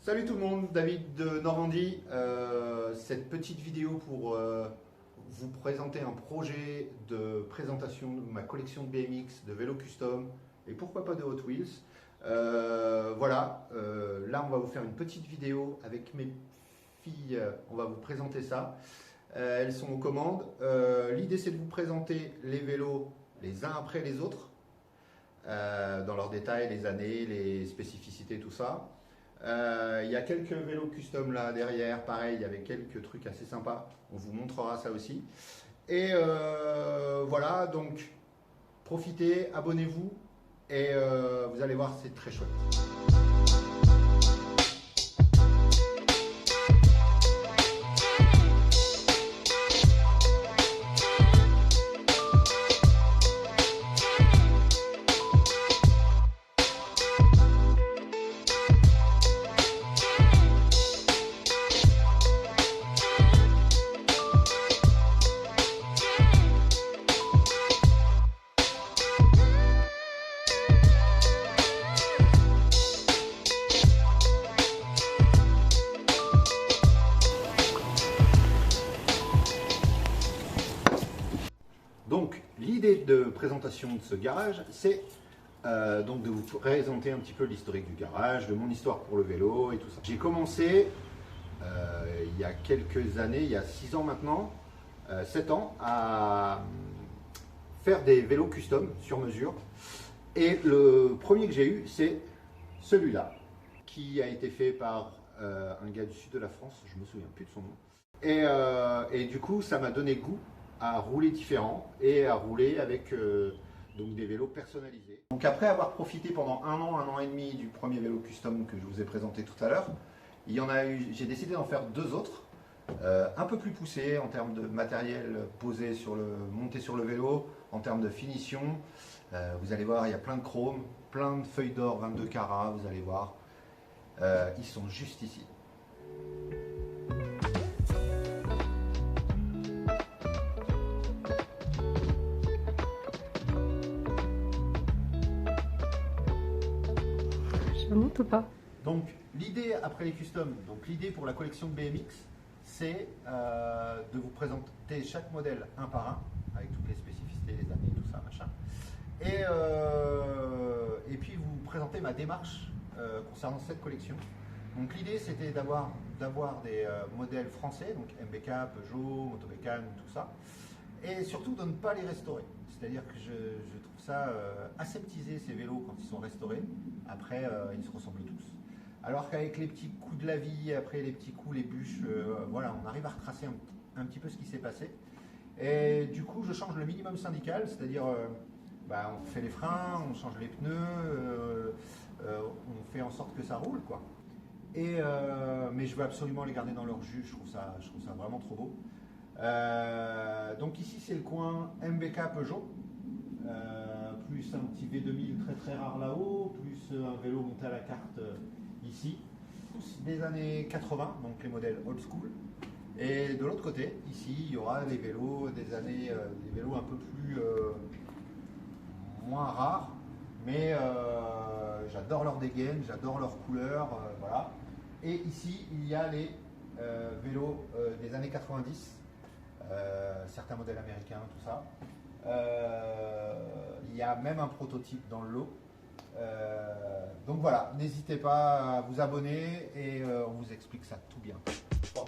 Salut tout le monde, David de Normandie. Cette petite vidéo pour vous présenter un projet de présentation de ma collection de BMX, de vélos custom et pourquoi pas de Hot Wheels. Voilà, là on va vous faire une petite vidéo avec mes filles, on va vous présenter ça. Elles sont aux commandes. L'idée c'est de vous présenter les vélos les uns après les autres, dans leurs détails, les années, les spécificités, tout ça. Il y a quelques vélos custom là derrière, pareil, il y avait quelques trucs assez sympas, on vous montrera ça aussi. Et voilà, donc profitez, abonnez-vous et vous allez voir, c'est très chouette. Donc, l'idée de présentation de ce garage, c'est donc de vous présenter un petit peu l'historique du garage, de mon histoire pour le vélo et tout ça. J'ai commencé il y a quelques années, il y a 6 ans maintenant, 7 ans, à faire des vélos custom sur mesure. Et le premier que j'ai eu, c'est celui-là, qui a été fait par un gars du sud de la France, je me souviens plus de son nom. Et du coup, ça m'a donné goût à rouler différent et à rouler avec donc des vélos personnalisés. Donc après avoir profité pendant un an et demi du premier vélo custom que je vous ai présenté tout à l'heure, il y en a eu, j'ai décidé d'en faire 2 autres, un peu plus poussés en termes de matériel posé monté sur le vélo, en termes de finition. Vous allez voir, il y a plein de chrome, plein de feuilles d'or 22 carats, vous allez voir. Ils sont juste ici. Je monte ou pas? Donc l'idée après les customs, donc l'idée pour la collection de BMX, c'est de vous présenter chaque modèle un par un, avec toutes les spécificités, les années, tout ça, machin. Et puis vous présenter ma démarche concernant cette collection. Donc l'idée c'était d'avoir des modèles français, donc MBK, Peugeot, Motobécane, tout ça, et surtout de ne pas les restaurer. C'est-à-dire que je trouve ça aseptisé ces vélos quand ils sont restaurés. Après, ils se ressemblent tous. Alors qu'avec les petits coups de la vie, après les petits coups, les bûches, voilà, on arrive à retracer un petit peu ce qui s'est passé. Et du coup, je change le minimum syndical, c'est-à-dire on fait les freins, on change les pneus, on fait en sorte que ça roule, quoi. Mais je veux absolument les garder dans leur jus, je trouve ça vraiment trop beau. Donc ici c'est le coin MBK Peugeot, plus un petit V2000 très très rare là-haut, plus un vélo monté à la carte ici, tous des années 80, donc les modèles old school. Et de l'autre côté, ici, il y aura les vélos des années, des vélos un peu plus moins rares, mais j'adore leur dégaine, j'adore leur couleur, voilà. Et ici, il y a les vélos des années 90. Certains modèles américains, tout ça. Il y a même un prototype dans le lot. Donc voilà, n'hésitez pas à vous abonner et on vous explique ça tout bien. Bon.